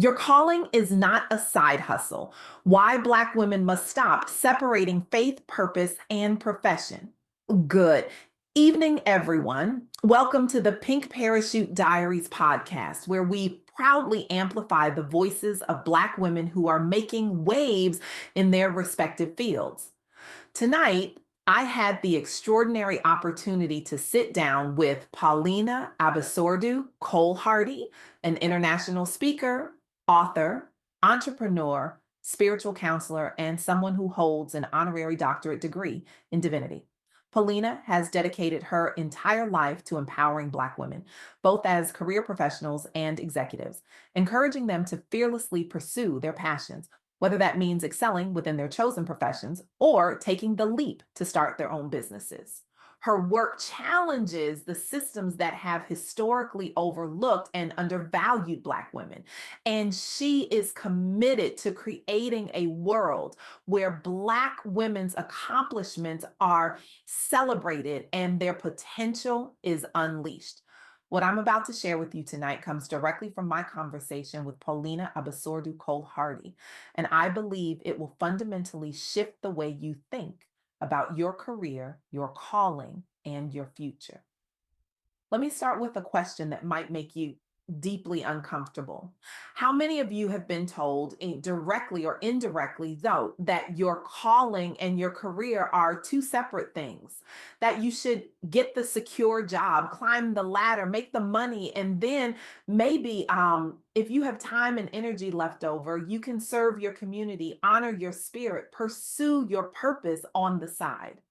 Your calling is not a side hustle. Why Black women must stop separating faith, purpose, and profession. Good evening, everyone. Welcome to the Pink Parachute Diaries podcast, where we proudly amplify the voices of Black women who are making waves in their respective fields. Tonight, I had the extraordinary opportunity to sit down with Paulina Abesordu Cole-Hardy, an international speaker, author, entrepreneur, spiritual counselor, and someone who holds an honorary doctorate degree in divinity. Paulina has dedicated her entire life to empowering Black women, both as career professionals and executives, encouraging them to fearlessly pursue their passions, whether that means excelling within their chosen professions or taking the leap to start their own businesses. Her work challenges the systems that have historically overlooked and undervalued Black women. And she is committed to creating a world where Black women's accomplishments are celebrated and their potential is unleashed. What I'm about to share with you tonight comes directly from my conversation with Paulina Abesordu Cole-Hardy, and I believe it will fundamentally shift the way you think about your career, your calling, and your future. Let me start with a question that might make you deeply uncomfortable. How many of you have been told directly or indirectly, though, that your calling and your career are two separate things? That you should get the secure job, climb the ladder, make the money, and then maybe if you have time and energy left over, you can serve your community, honor your spirit, pursue your purpose on the side.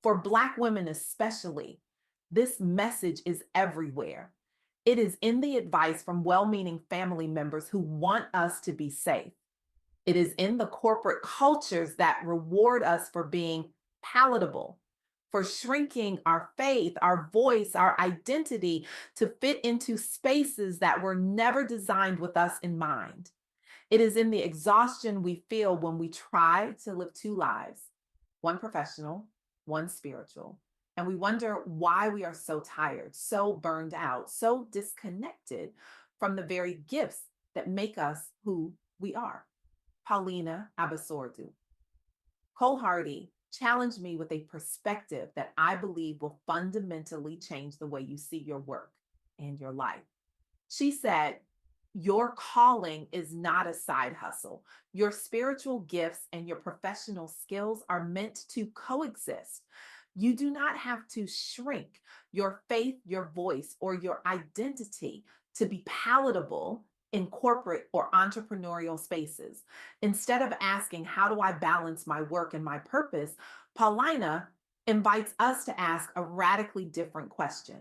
For Black women especially, this message is everywhere. It is in the advice from well meaning family members who want us to be safe. It is in the corporate cultures that reward us for being palatable, for shrinking our faith, our voice, our identity to fit into spaces that were never designed with us in mind. It is in the exhaustion we feel when we try to live two lives, one professional, one spiritual. And we wonder why we are so tired, so burned out, so disconnected from the very gifts that make us who we are. Paulina Abesordu Cole-Hardy challenged me with a perspective that I believe will fundamentally change the way you see your work and your life. She said, your calling is not a side hustle. Your spiritual gifts and your professional skills are meant to coexist. You do not have to shrink your faith, your voice, or your identity to be palatable in corporate or entrepreneurial spaces. Instead of asking, how do I balance my work and my purpose? Paulina invites us to ask a radically different question.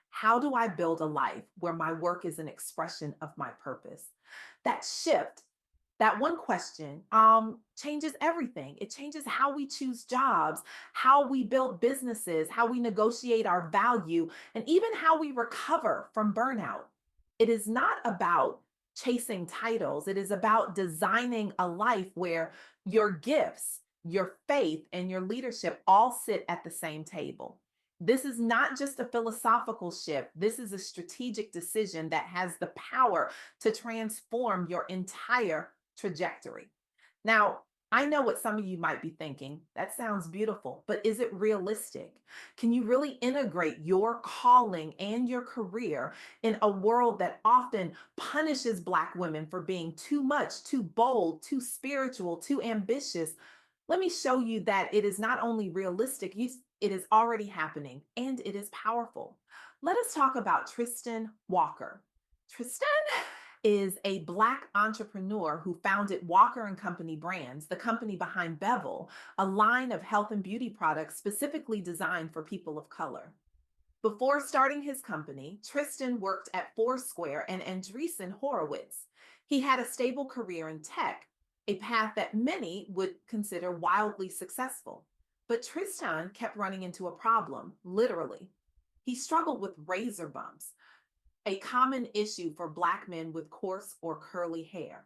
How do I build a life where my work is an expression of my purpose? That shift, that one question, changes everything. It changes how we choose jobs, how we build businesses, how we negotiate our value, and even how we recover from burnout. It is not about chasing titles. It is about designing a life where your gifts, your faith, and your leadership all sit at the same table. This is not just a philosophical shift. This is a strategic decision that has the power to transform your entire trajectory. Now, I know what some of you might be thinking. That sounds beautiful, but is it realistic? Can you really integrate your calling and your career in a world that often punishes Black women for being too much, too bold, too spiritual, too ambitious? Let me show you that it is not only realistic, it is already happening and it is powerful. Let us talk about Tristan Walker. Tristan is a Black entrepreneur who founded Walker and Company Brands, the company behind Bevel, a line of health and beauty products specifically designed for people of color. Before starting his company, Tristan worked at Foursquare and Andreessen Horowitz. He had a stable career in tech, a path that many would consider wildly successful. But Tristan kept running into a problem, literally. He struggled with razor bumps, a common issue for Black men with coarse or curly hair.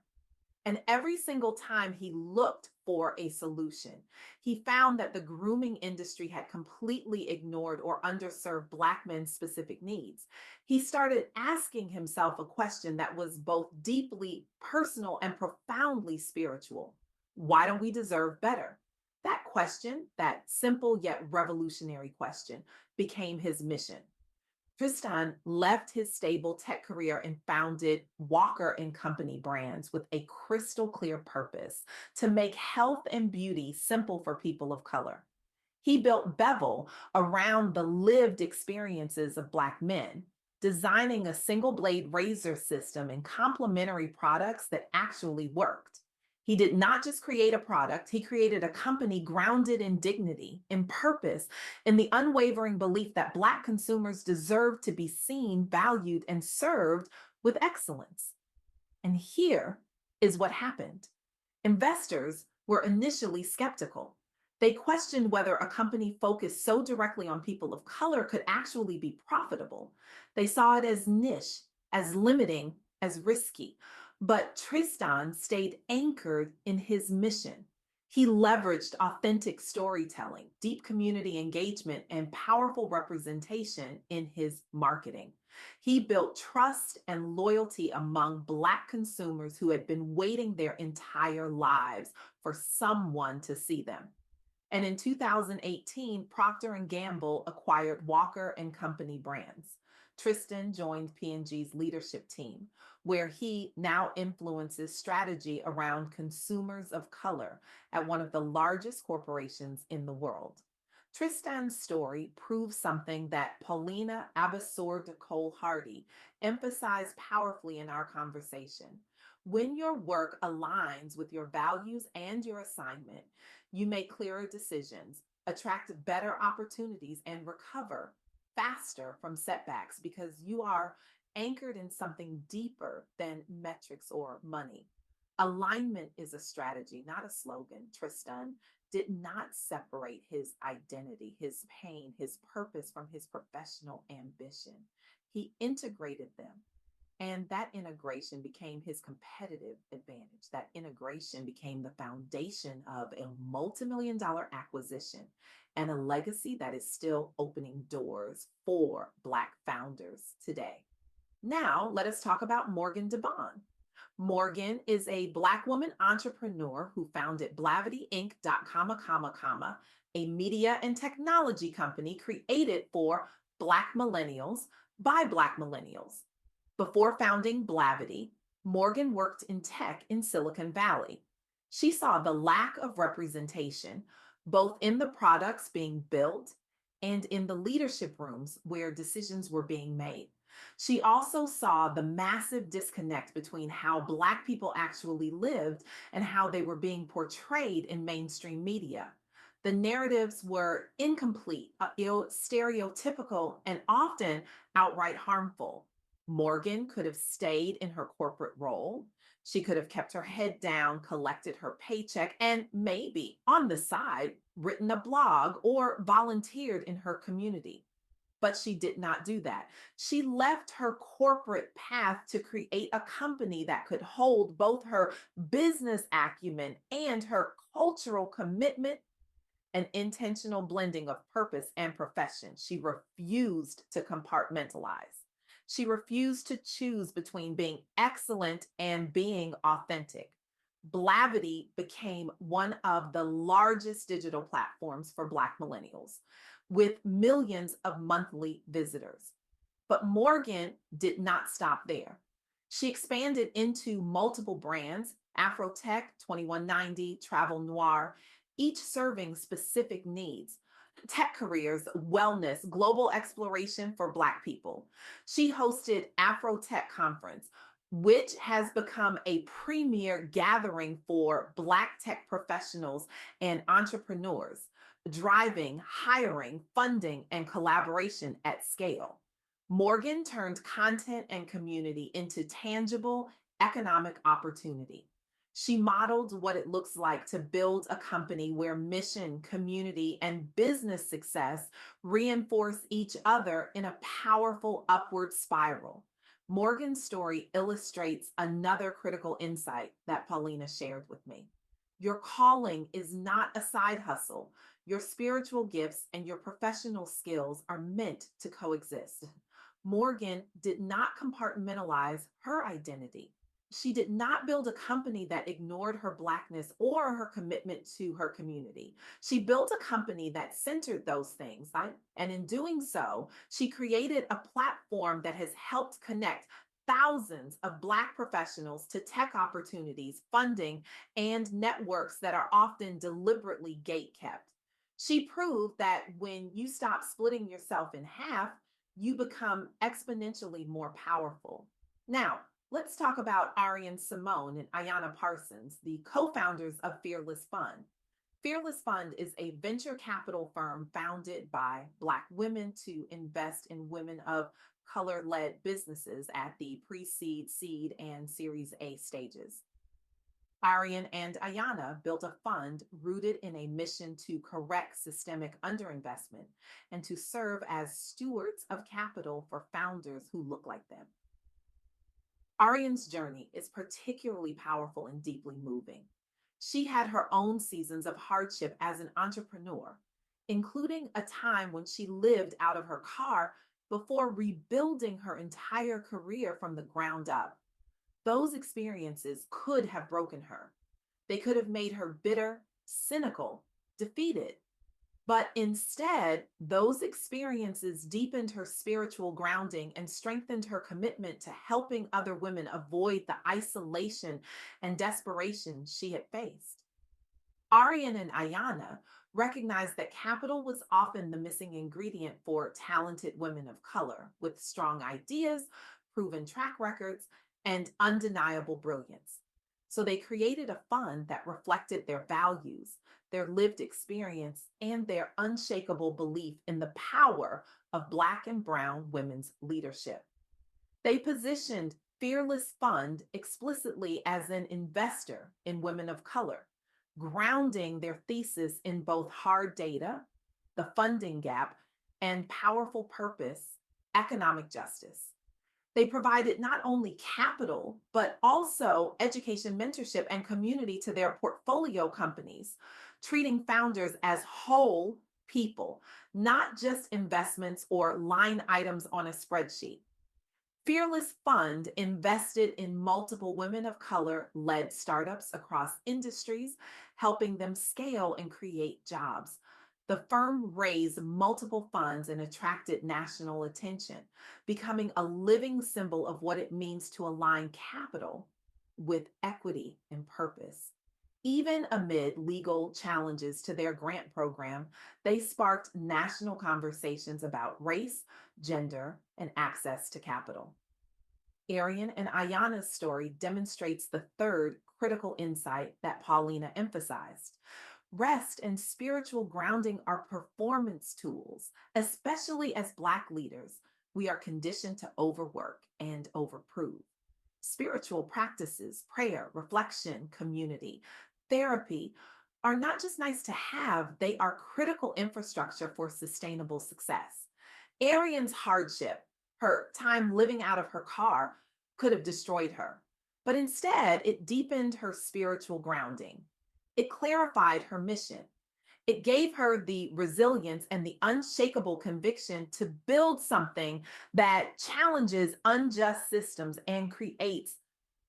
And every single time he looked for a solution, he found that the grooming industry had completely ignored or underserved Black men's specific needs. He started asking himself a question that was both deeply personal and profoundly spiritual. Why don't we deserve better? That question, that simple yet revolutionary question, became his mission. Tristan left his stable tech career and founded Walker and Company brands with a crystal clear purpose to make health and beauty simple for people of color. He built Bevel around the lived experiences of Black men, designing a single blade razor system and complementary products that actually worked. He did not just create a product, he created a company grounded in dignity, in purpose, in the unwavering belief that Black consumers deserve to be seen, valued, and served with excellence. And here is what happened. Investors were initially skeptical. They questioned whether a company focused so directly on people of color could actually be profitable. They saw it as niche, as limiting, as risky. But Tristan stayed anchored in his mission. He leveraged authentic storytelling, deep community engagement, and powerful representation in his marketing. He built trust and loyalty among Black consumers who had been waiting their entire lives for someone to see them. And in 2018, Procter and Gamble acquired Walker and Company brands. Tristan joined P&G's leadership team, where he now influences strategy around consumers of color at one of the largest corporations in the world. Tristan's story proves something that Paulina Abesordu Cole-Hardy emphasized powerfully in our conversation. When your work aligns with your values and your assignment, you make clearer decisions, attract better opportunities, and recover faster from setbacks because you are anchored in something deeper than metrics or money. Alignment is a strategy, not a slogan. Tristan did not separate his identity, his pain, his purpose from his professional ambition. He integrated them. And that integration became his competitive advantage. That integration became the foundation of a multi-million dollar acquisition and a legacy that is still opening doors for Black founders today. Now, let us talk about Morgan DeBon. Morgan is a Black woman entrepreneur who founded BlavityInc.com, a media and technology company created for Black millennials by Black millennials. Before founding Blavity, Morgan worked in tech in Silicon Valley. She saw the lack of representation, both in the products being built and in the leadership rooms where decisions were being made. She also saw the massive disconnect between how Black people actually lived and how they were being portrayed in mainstream media. The narratives were incomplete, stereotypical, and often outright harmful. Morgan could have stayed in her corporate role. She could have kept her head down, collected her paycheck, and maybe on the side, written a blog or volunteered in her community. But she did not do that. She left her corporate path to create a company that could hold both her business acumen and her cultural commitment, an intentional blending of purpose and profession. She refused to compartmentalize. She refused to choose between being excellent and being authentic. Blavity became one of the largest digital platforms for Black millennials with millions of monthly visitors. But Morgan did not stop there. She expanded into multiple brands, Afrotech, 2190, Travel Noir, each serving specific needs. Tech careers, wellness, global exploration for Black people. She hosted Afrotech Conference, which has become a premier gathering for Black tech professionals and entrepreneurs, driving, hiring, funding, and collaboration at scale. Morgan turned content and community into tangible economic opportunity. She modeled what it looks like to build a company where mission, community, and business success reinforce each other in a powerful upward spiral. Morgan's story illustrates another critical insight that Paulina shared with me. Your calling is not a side hustle. Your spiritual gifts and your professional skills are meant to coexist. Morgan did not compartmentalize her identity. She did not build a company that ignored her Blackness or her commitment to her community. She built a company that centered those things, right? And in doing so, she created a platform that has helped connect thousands of Black professionals to tech opportunities, funding, and networks that are often deliberately gate kept. She proved that when you stop splitting yourself in half, you become exponentially more powerful. Now, let's talk about Ariane Simone and Ayanna Parsons, the co founders of Fearless Fund. Fearless Fund is a venture capital firm founded by Black women to invest in women of color led businesses at the pre seed, seed, and Series A stages. Ariane and Ayanna built a fund rooted in a mission to correct systemic underinvestment and to serve as stewards of capital for founders who look like them. Ariane's journey is particularly powerful and deeply moving. She had her own seasons of hardship as an entrepreneur, including a time when she lived out of her car before rebuilding her entire career from the ground up. Those experiences could have broken her. They could have made her bitter, cynical, defeated. But instead, those experiences deepened her spiritual grounding and strengthened her commitment to helping other women avoid the isolation and desperation she had faced. Arian and Ayana recognized that capital was often the missing ingredient for talented women of color with strong ideas, proven track records, and undeniable brilliance. So they created a fund that reflected their values, their lived experience, and their unshakable belief in the power of Black and Brown women's leadership. They positioned Fearless Fund explicitly as an investor in women of color, grounding their thesis in both hard data, the funding gap, and powerful purpose, economic justice. They provided not only capital, but also education, mentorship, and community to their portfolio companies, treating founders as whole people, not just investments or line items on a spreadsheet. Fearless Fund invested in multiple women of color led startups across industries, helping them scale and create jobs. The firm raised multiple funds and attracted national attention, becoming a living symbol of what it means to align capital with equity and purpose. Even amid legal challenges to their grant program, they sparked national conversations about race, gender, and access to capital. Arian and Ayana's story demonstrates the third critical insight that Paulina emphasized. Rest and spiritual grounding are performance tools, especially as Black leaders. We are conditioned to overwork and overprove. Spiritual practices, prayer, reflection, community, therapy are not just nice to have, they are critical infrastructure for sustainable success. Arian's hardship, her time living out of her car, could have destroyed her, but instead it deepened her spiritual grounding. It clarified her mission. It gave her the resilience and the unshakable conviction to build something that challenges unjust systems and creates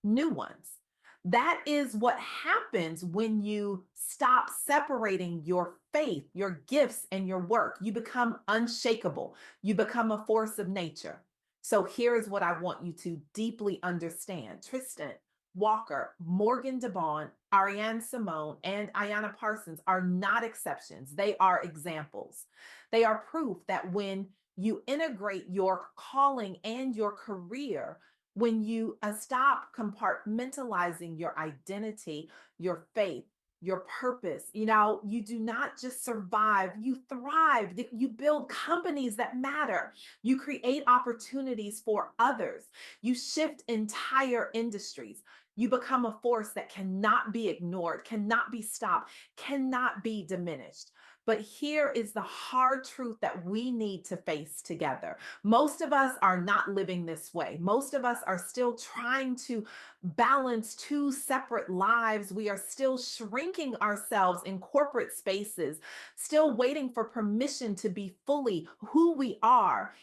new ones. That is what happens when you stop separating your faith, your gifts, and your work. You become unshakable. You become a force of nature. So here is what I want you to deeply understand. Tristan Walker, Morgan DeBon, Ariane Simone, and Ayanna Parsons are not exceptions. They are examples. They are proof that when you integrate your calling and your career, when you stop compartmentalizing your identity, your faith, your purpose, you do not just survive, you thrive. You build companies that matter. You create opportunities for others. You shift entire industries. You become a force that cannot be ignored, cannot be stopped, cannot be diminished. But here is the hard truth that we need to face together. Most of us are not living this way. Most of us are still trying to balance two separate lives. We are still shrinking ourselves in corporate spaces, still waiting for permission to be fully who we are,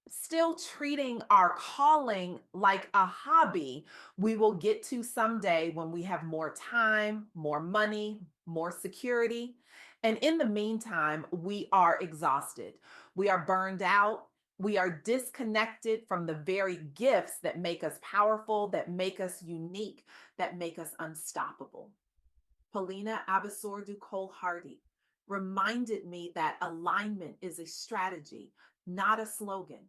still treating our calling like a hobby we will get to someday when we have more time, more money, more security. And in the meantime, we are exhausted. We are burned out. We are disconnected from the very gifts that make us powerful, that make us unique, that make us unstoppable. Paulina Abesordu Cole-Hardy reminded me that alignment is a strategy, not a slogan.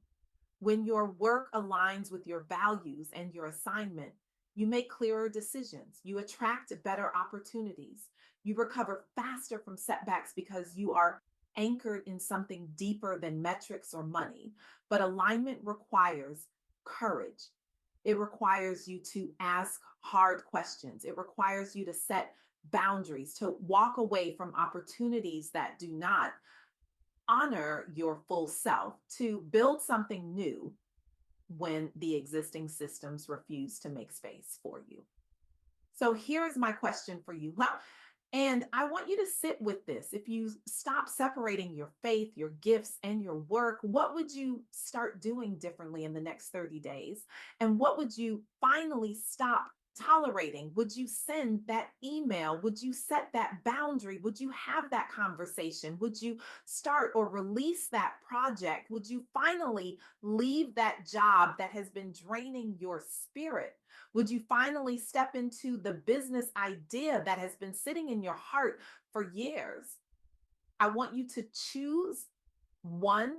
When your work aligns with your values and your assignment, you make clearer decisions, you attract better opportunities, you recover faster from setbacks because you are anchored in something deeper than metrics or money. But alignment requires courage. It requires you to ask hard questions. It requires you to set boundaries, to walk away from opportunities that do not honor your full self, to build something new when the existing systems refuse to make space for you. So here is my question for you. Well, and I want you to sit with this. If you stop separating your faith, your gifts, and your work, what would you start doing differently in the next 30 days? And what would you finally stop tolerating? Would you send that email? Would you set that boundary? Would you have that conversation? Would you start or release that project? Would you finally leave that job that has been draining your spirit? Would you finally step into the business idea that has been sitting in your heart for years? I want you to choose one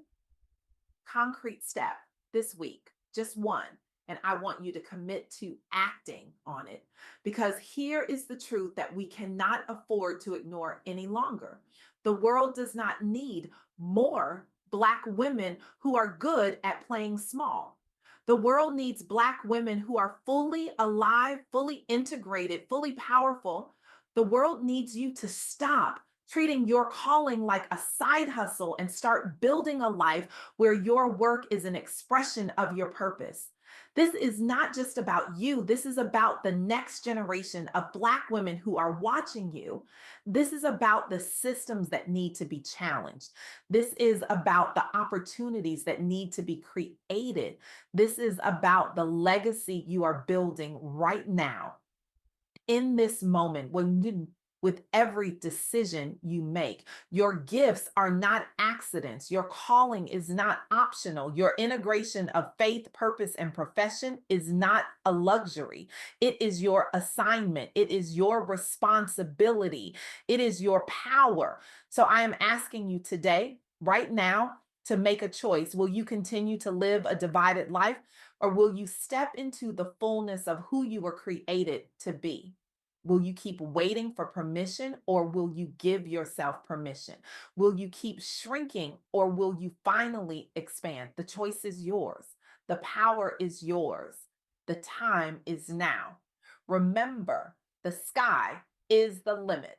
concrete step this week, just one. And I want you to commit to acting on it, because here is the truth that we cannot afford to ignore any longer. The world does not need more Black women who are good at playing small. The world needs Black women who are fully alive, fully integrated, fully powerful. The world needs you to stop treating your calling like a side hustle and start building a life where your work is an expression of your purpose. This is not just about you. This is about the next generation of Black women who are watching you. This is about the systems that need to be challenged. This is about the opportunities that need to be created. This is about the legacy you are building right now, in this moment, with every decision you make. Your gifts are not accidents. Your calling is not optional. Your integration of faith, purpose, and profession is not a luxury. It is your assignment. It is your responsibility. It is your power. So I am asking you today, right now, to make a choice. Will you continue to live a divided life, or will you step into the fullness of who you were created to be? Will you keep waiting for permission, or will you give yourself permission? Will you keep shrinking, or will you finally expand? The choice is yours. The power is yours. The time is now. Remember, the sky is the limit.